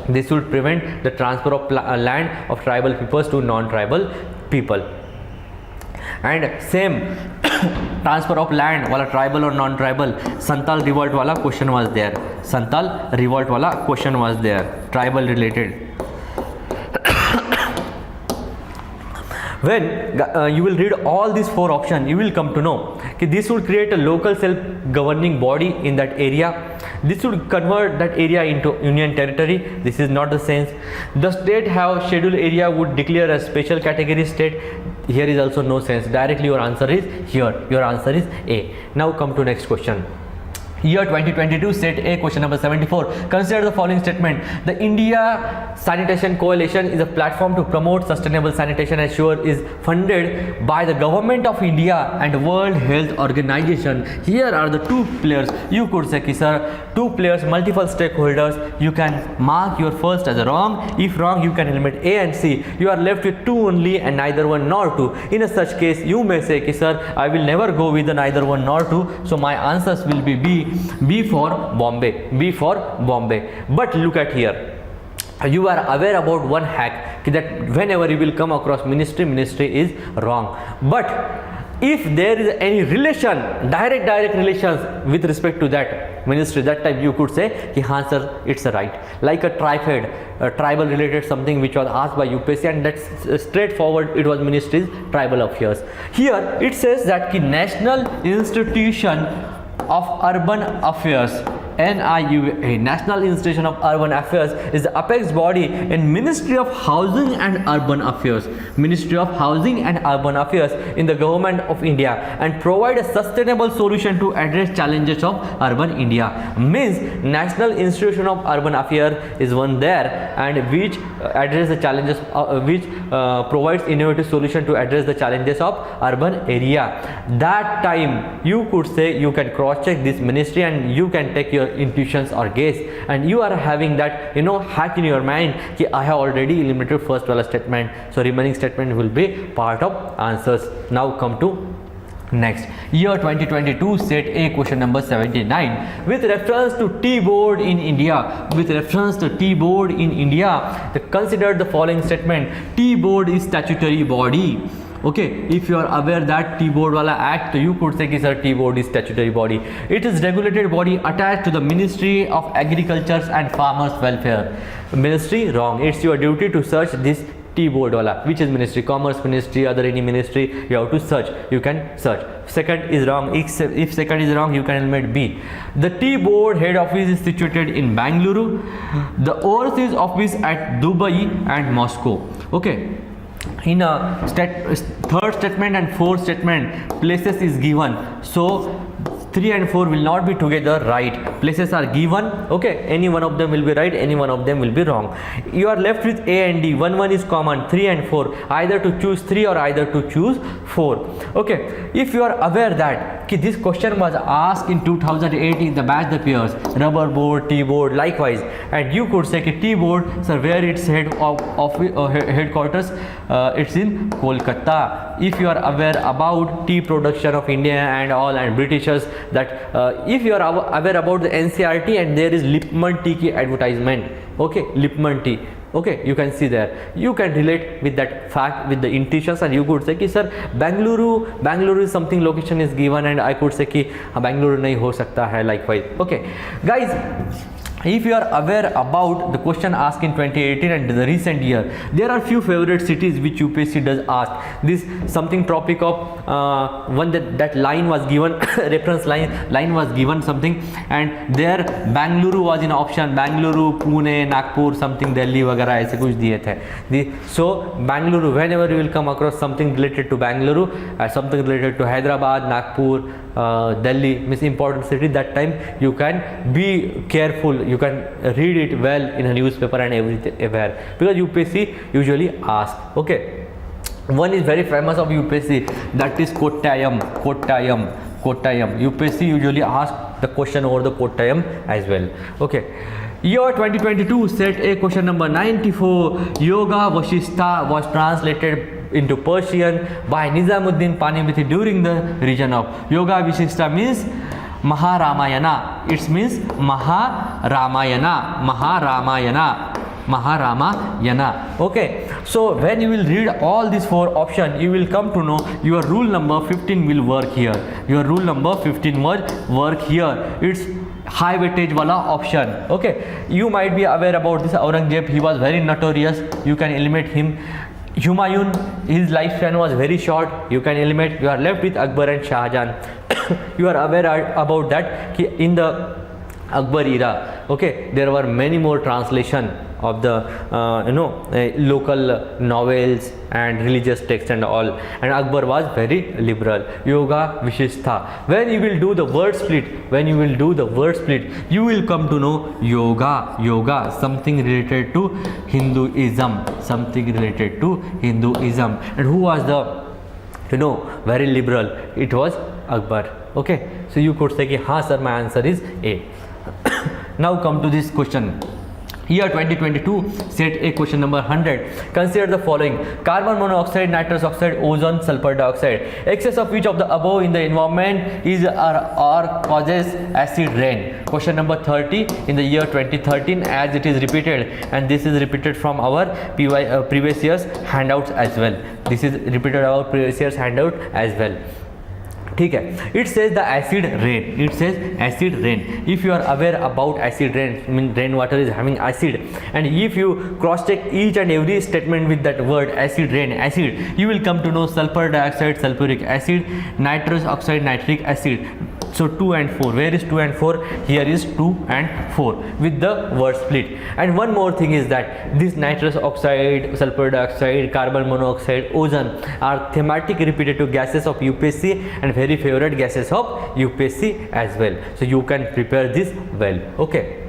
this would prevent the transfer of land of tribal peoples to non-tribal people. And same transfer of land wala tribal or non-tribal, Santal revolt wala question was there. Santal revolt wala question was there, tribal related. When you will read all these 4 options, you will come to know that this would create a local self-governing body in that area. This would convert that area into union territory. This is not the sense. The state have scheduled area would declare a special category state. Here is also no sense. Directly your answer is here. Your answer is A. Now come to next question. Year 2022, set A, question number 74. Consider the following statement. The India Sanitation Coalition is a platform to promote sustainable sanitation and sure is funded by the Government of India and World Health Organization. Here are the 2 players. You could say, sir, 2 players, multiple stakeholders. You can mark your first as a wrong. If wrong, you can eliminate A and C. You are left with 2 only and neither 1 nor 2. In a such case, you may say, sir, I will never go with the neither 1 nor 2. So my answers will be B. B for Bombay. B for Bombay. But look at here. You are aware about one hack that whenever you will come across ministry is wrong. But if there is any relation, direct relations with respect to that ministry, that time you could say ki haan sir, it's right. Like a tribal related something which was asked by UPSC, and that's straightforward, it was ministry's tribal affairs. Here it says that ki National Institution of Urban Affairs, NIUA, National Institution of Urban Affairs, is the apex body in Ministry of Housing and Urban Affairs, Ministry of Housing and Urban Affairs in the Government of India, and provide a sustainable solution to address challenges of urban India. Means National Institution of Urban Affairs is one there, and which address the challenges, which provides innovative solution to address the challenges of urban area. That time you could say, you can cross check this ministry and you can take your intuitions or guess, and you are having that hack in your mind ki I have already eliminated first wala statement, so remaining statement will be part of answers. Now come to next. Year 2022, set A, question number 79. With reference to tea board in India, consider the following statement. Tea board is statutory body. Okay, if you are aware that tea board wala act, you could say ki sir, tea board is statutory body. It is regulated body attached to the Ministry of Agriculture and Farmers Welfare. Ministry, wrong. It's your duty to search this T board wala, which is ministry, commerce ministry, other any ministry, you have to search, you can search. Second is wrong. If second is wrong, you can eliminate B. The T board head office is situated in Bangalore, the overseas office at Dubai and Moscow. Okay, in a third statement and fourth statement, places is given, so 3 and 4 will not be together, right? Places are given, okay, any one of them will be right, any one of them will be wrong. You are left with A and D. One is common, 3 and 4, either to choose 3 or either to choose 4. Okay, if you are aware that this question was asked in 2008 in the match the pairs, rubber board, T board, likewise, and you could say T board, sir, where its headquarters, it's in Kolkata. If you are aware about tea production of India and all and Britishers, that if you are aware about the NCRT and there is Lipman tea ki advertisement, okay, Lipman tea, okay, you can see there, you can relate with that fact with the intuitions, and you could say ki sir Bangalore is something location is given, and I could say ki Bangalore nahi ho sakta hai, likewise. Okay guys, if you are aware about the question asked in 2018 and the recent year, there are few favorite cities which UPSC does ask. This something topic of one that line was given reference line was given something, and there Bangalore was in option, Bangalore, Pune, Nagpur, something Delhi वगैरह ऐसे कुछ दिए थे. So Bangalore, whenever you will come across something related to Bangalore, something related to Hyderabad, Nagpur, Delhi, means important city, that time you can be careful, you can read it well in a newspaper and everywhere, because UPSC usually ask. Okay, one is very famous of UPSC, that is Kottayam. UPSC usually ask the question over the Kottayam as well. Okay, year 2022, set A, question number 94. Yoga Vashistha was translated into Persian by Nizamuddin Panimiti during the region of Yoga Vashistha means Maharamayana. It means Maharamayana. Okay, so when you will read all these 4 options, you will come to know your rule number 15 will work here. Your rule number 15 will work here. It's high weightage wala option. Okay, you might be aware about this Aurangzeb, he was very notorious, you can eliminate him. Humayun, his lifespan was very short, you can eliminate. You are left with Akbar and Shah Jahan. You are aware about that in the Akbar era, okay, there were many more translation of the local novels and religious texts and all, and Akbar was very liberal. Yoga Vashistha, when you will do the word split, you will come to know yoga, something related to Hinduism, and who was the very liberal? It was Akbar. Okay, so you could say ki, ha sir, my answer is A. Now come to this question. Year 2022, set A, question number 100. Consider the following: carbon monoxide, nitrous oxide, ozone, sulfur dioxide. Excess of which of the above in the environment is or causes acid rain? Question number 30 in the year 2013, as it is repeated, and this is repeated from our previous year's handouts as well. ठीक है. It says the acid rain. If you are aware about acid rain, I mean rainwater is having acid, and if you cross check each and every statement with that word acid rain, you will come to know sulfur dioxide, sulfuric acid, nitrous oxide, nitric acid. So 2 and 4, where is 2 and 4? Here is 2 and 4 with the word split. And one more thing is that this nitrous oxide, sulfur dioxide, carbon monoxide, ozone are thematic repetitive gases of UPSC and very favorite gases of UPSC as well. So you can prepare this well. Okay.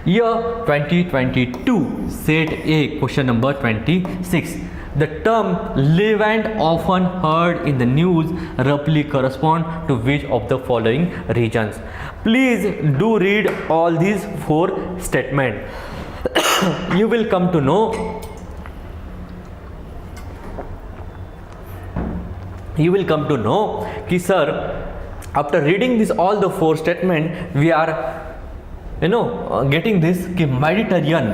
Year 2022, set A, question number 26. The term Levant, often heard in the news, roughly correspond to which of the following regions? Please do read all these 4 statements. You will come to know. Ki sir, after reading this all the 4 statements, we are getting this ki Mediterranean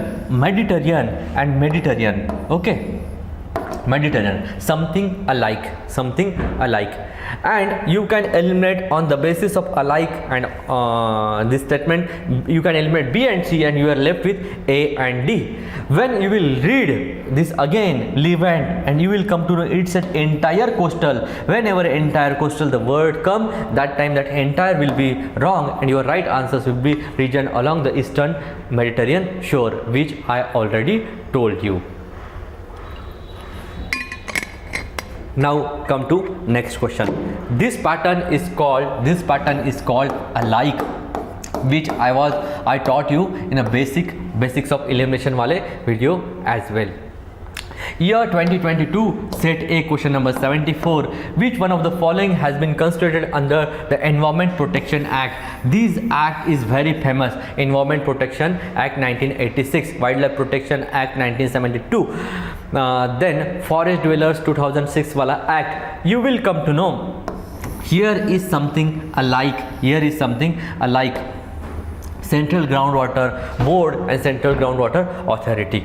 and Mediterranean. Okay, Mediterranean, something alike, something alike. And you can eliminate on the basis of alike and this statement, you can eliminate B and C, and you are left with A and D. When you will read this again, Levant, and you will come to know it's an entire coastal. Whenever entire coastal the word come, that time that entire will be wrong, and your right answers will be region along the eastern Mediterranean shore, which I already told you. Now come to next question. This pattern is called alike, which I taught you in a basics of elimination wale video as well. Year 2022 set A question number 74. Which one of the following has been constructed under the Environment Protection Act? This act is very famous. Environment Protection Act 1986, Wildlife Protection Act 1972, then Forest Dwellers 2006 wala act. You will come to know here is something alike. Central Groundwater Board and Central Groundwater Authority.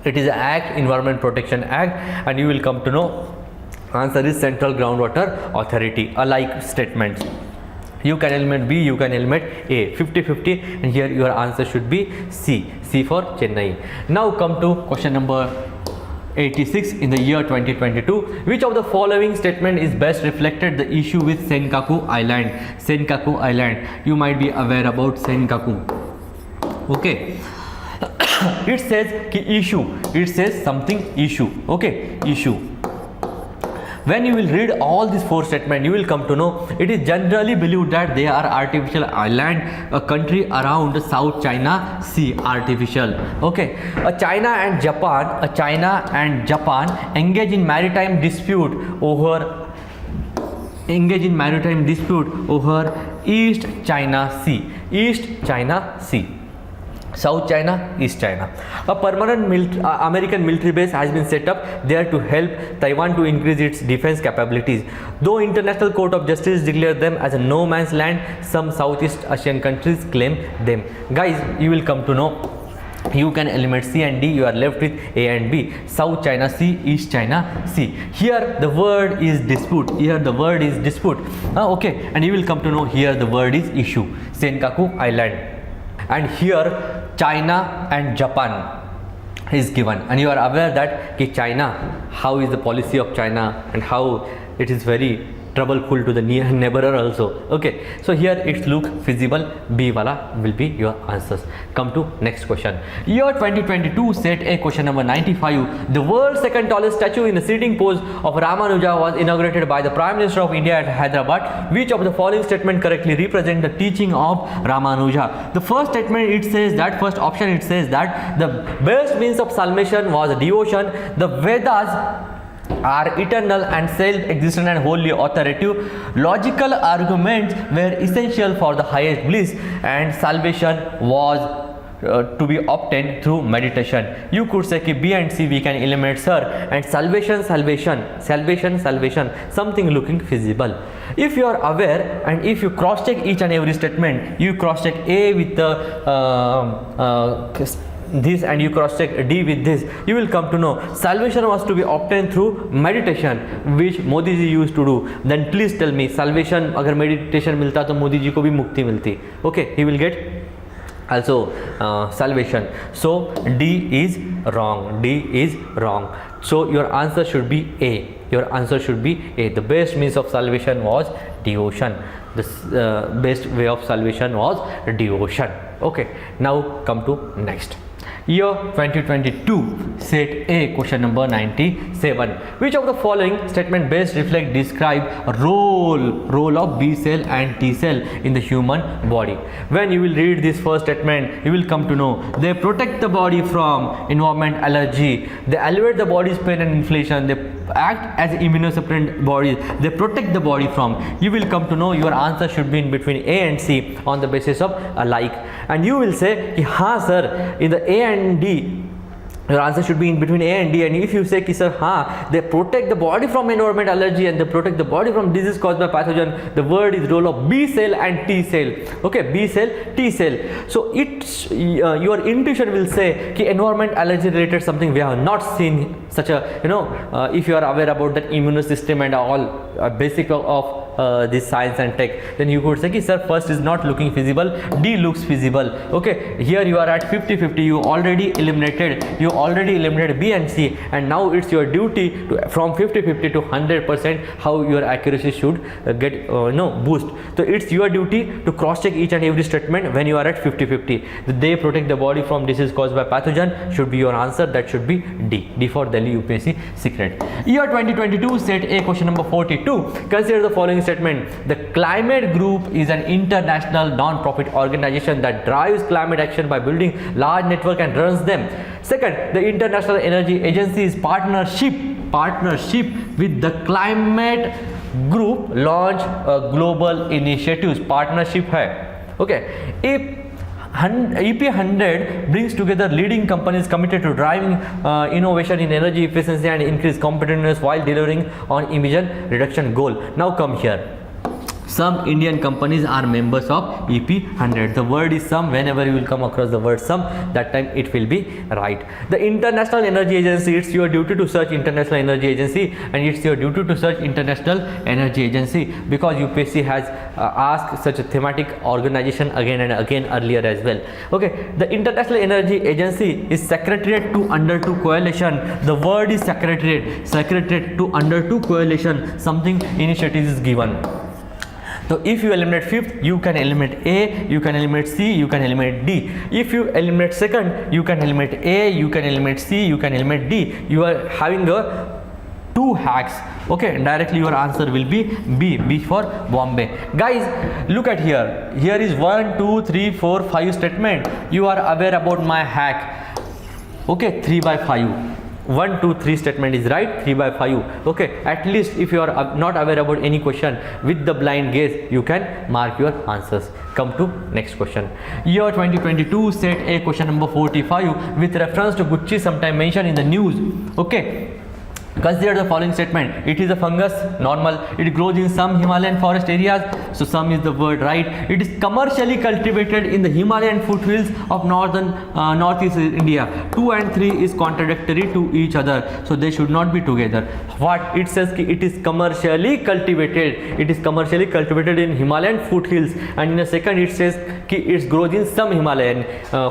It is an act, Environment Protection Act, and you will come to know answer is Central Groundwater Authority. Alike statements. You can eliminate B, you can eliminate A, 50-50, and here your answer should be C for Chennai. Now come to question number 86 in the year 2022. Which of the following statement is best reflected the issue with Senkaku Island? Senkaku Island. You might be aware about Senkaku. Okay. It says ki issue. It says something issue. Okay, issue. When you will read all these four statements, you will come to know it is generally believed that they are artificial island, a country around the South China Sea, artificial. Okay, China and Japan engage in maritime dispute over East China Sea. South China, East China. A permanent American military base has been set up there to help Taiwan to increase its defense capabilities. Though International Court of Justice declared them as a no man's land, some Southeast Asian countries claim them. Guys, you will come to know you can eliminate C and D, you are left with A and B. South China Sea, East China Sea. Here the word is dispute. Okay, and you will come to know here the word is issue, Senkaku Island. And here China and Japan is given, and you are aware that China, how is the policy of China and how it is very troubleful to the neighbor also. Okay, so here it's look feasible. B wala will be your answers. Come to next question. Year 2022 set A question number 95. The world's second tallest statue in the sitting pose of Ramanuja was inaugurated by the Prime Minister of India at Hyderabad. Which of the following statement correctly represent the teaching of Ramanuja? The first statement, it says that the best means of salvation was devotion. The Vedas are eternal and self-existent and wholly authoritative. Logical arguments were essential for the highest bliss, and salvation was to be obtained through meditation. You could say ki B and C we can eliminate, sir, and salvation, something looking feasible. If you are aware and if you cross check each and every statement, you cross check A with the this and you cross check D with this, you will come to know salvation was to be obtained through meditation, which Modi ji used to do. Then please tell me, salvation agar meditation milta to Modi ji ko bhi mukti milti. Okay, he will get also salvation. So D is wrong. So your answer should be A. The best means of salvation was devotion. The best way of salvation was devotion. Okay, now come to next. Year 2022 set A question number 97. Which of the following statement best describe role of B cell and T cell in the human body? When you will read this first statement, you will come to know they protect the body from environment, allergy, they elevate the body's pain and inflammation, they act as immunosuppressant bodies, they protect the body from. You will come to know your answer should be in between A and C on the basis of alike, and you will say ha sir, in the A and D your answer should be in between A and D. And if you say ki sir, they protect the body from environment allergy and they protect the body from disease caused by pathogen, the word is role of B cell and T cell. Okay, B cell, T cell. So it's your intuition will say ki environment allergy related something we have not seen such a, if you are aware about that immune system and all basic of this science and tech, then you could say ki sir, first is not looking feasible, D looks feasible. Okay, here you are at 50-50, you already eliminated B and C, and now it's your duty to from 50-50 to 100% how your accuracy should get boost. So it's your duty to cross check each and every statement when you are at 50-50. They protect the body from disease caused by pathogen should be your answer. That should be D for Delhi UPSC secret. Year 2022, set A, question number 42. Consider the following statement. The Climate Group is an international non-profit organization that drives climate action by building large network and runs them. Second, the International Energy Agency's partnership with the Climate Group launch global initiatives. Partnership hai. Okay. If EP100 brings together leading companies committed to driving innovation in energy efficiency and increased competitiveness while delivering on emission reduction goal. Now come here. Some Indian companies are members of EP100. The word is some. Whenever you will come across the word some, that time it will be right. The International Energy Agency, it's your duty to search International Energy Agency, and it's your duty to search International Energy Agency because UPSC has asked such a thematic organization again and again earlier as well. Okay, the International Energy Agency is secretariat to under 2 coalition. The word is secretariat to under 2 coalition. Something initiative is given. So if you eliminate fifth, you can eliminate A, you can eliminate C, you can eliminate D. If you eliminate second, you can eliminate A, you can eliminate C, you can eliminate D. You are having a 2 hacks. Okay, directly your answer will be B for Bombay. Guys, look at here. Here is 1, 2, 3, 4, 5 statement. You are aware about my hack. Okay, 3 by 5. 1, 2, 3 statement is right, 3 by 5. Okay, at least if you are not aware about any question with the blind guess, you can mark your answers. Come to next question. Year 2022, set A, question number 45 with reference to Gucci sometime mentioned in the news. Okay, consider the following statement. It is a fungus, normal. It grows in some Himalayan forest areas. So some is the word right. It is commercially cultivated in the Himalayan foothills of northeast India. 2 and 3 is contradictory to each other. So they should not be together. What it says ki it is commercially cultivated. It is commercially cultivated in Himalayan foothills. And in a second it says ki it grows in some Himalayan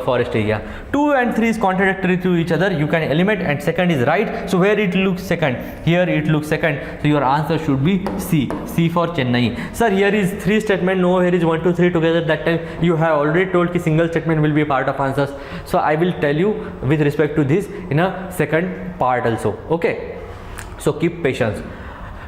forest area. 2 and 3 is contradictory to each other. You can eliminate, and second is right. So where it looks second, here it looks second, so your answer should be C for Chennai. Sir, here is 3 statement, no, here is 1, 2, 3 together. That time you have already told ki single statement will be part of answers, so I will tell you with respect to this in a second part also. Okay, so keep patience.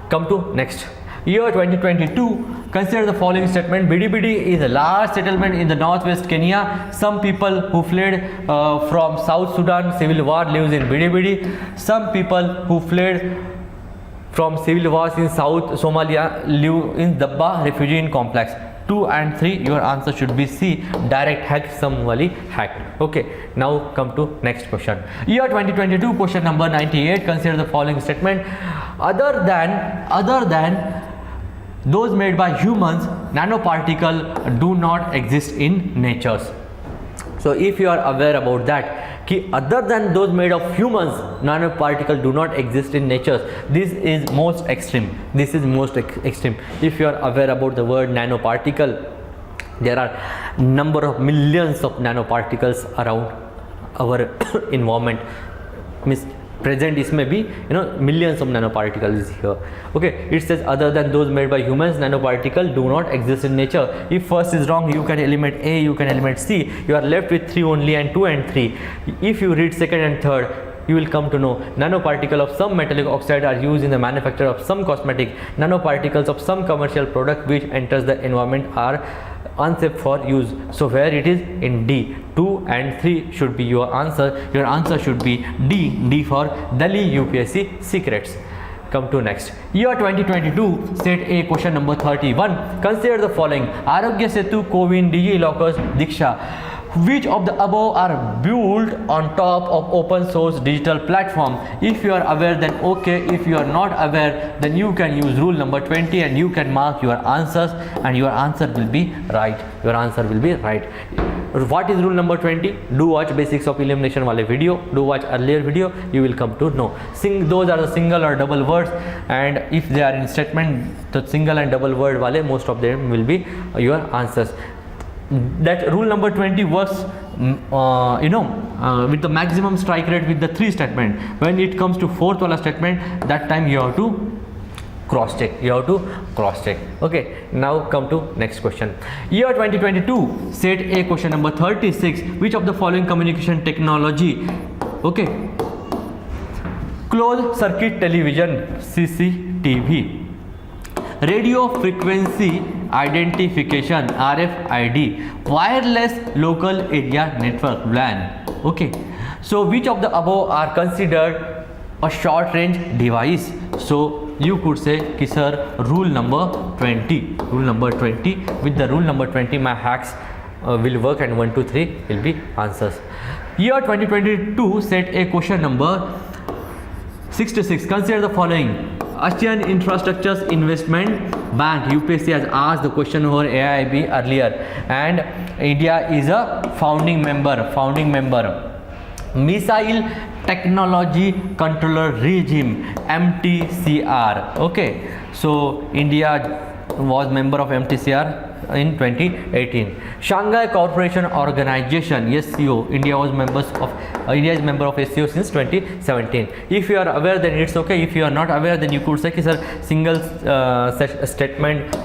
Come to next. Year 2022, consider the following statement. Bidi is a large settlement in the northwest Kenya. Some people who fled from South Sudan civil war lives in Bidi. Some people who fled from civil wars in South Somalia live in Dabba refugee complex. 2 and 3, your answer should be C, direct hack, some wali hacked. Okay, now come to next question. Year 2022, question number 98, consider the following statement. Other than those made by humans, nanoparticles do not exist in nature. So if you are aware about that, ki other than those made of humans, nanoparticles do not exist in nature. This is most extreme. If you are aware about the word nanoparticle, there are number of millions of nanoparticles around our environment. Present isme bhi millions of nanoparticles is here. Okay, it says other than those made by humans, nanoparticles do not exist in nature. If first is wrong, you can eliminate A, you can eliminate C. You are left with 3 only, and 2 and 3. If you read second and third, you will come to know nanoparticles of some metallic oxide are used in the manufacture of some cosmetic. Nanoparticles of some commercial product which enters the environment are unsafe for use. So where it is in D, 2 and 3 should be your answer. Your answer should be D for Delhi UPSC secrets. Come to next. Year 2022, set A, question number 31. Consider the following. Arogya Setu, Cowin, Digi Lockers, Diksha. Which of the above are built on top of open source digital platform? If you are aware, then okay. If you are not aware, then you can use rule number 20 and you can mark your answers, and your answer will be right. Your answer will be right. What is rule number 20? Do watch basics of elimination wale video, do watch earlier video, you will come to know. Those are the single or double words, and if they are in statement, the single and double word wale, most of them will be your answers. That rule number 20 works with the maximum strike rate with the 3 statement. When it comes to 4th wala statement, that time you have to cross check. Okay, now come to next question. Year 2022, set A, question number 36. Which of the following communication technology, okay, closed circuit television, CCTV, radio frequency identification, RFID, wireless local area network, WLAN. Okay, so which of the above are considered a short range device? So you could say ki sir, rule number 20. With the rule number 20 my hacks will work, and 1 2 3 will be answers. Year 2022, set A, question number 66. Consider the following. Asian Infrastructure Investment Bank, UPSC has asked the question over AIIB earlier, and India is a founding member. Missile Technology Controller Regime, MTCR. Okay, so India was member of MTCR in 2018. Shanghai Cooperation Organization, SCO, India is member of SCO since 2017. If you are aware, then it's okay. If you are not aware, then you could say, sir, single statement,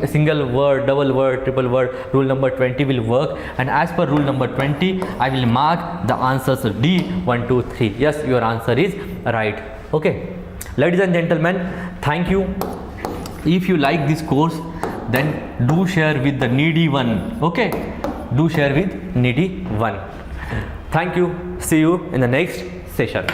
single word, double word, triple word, rule number 20 will work, and as per rule number 20 I will mark the answers D 1 2 3. Yes, your answer is right. Okay, ladies and gentlemen, thank you. If you like this course, then do share with the needy one. Okay, do share with needy one. Thank you. See you in the next session.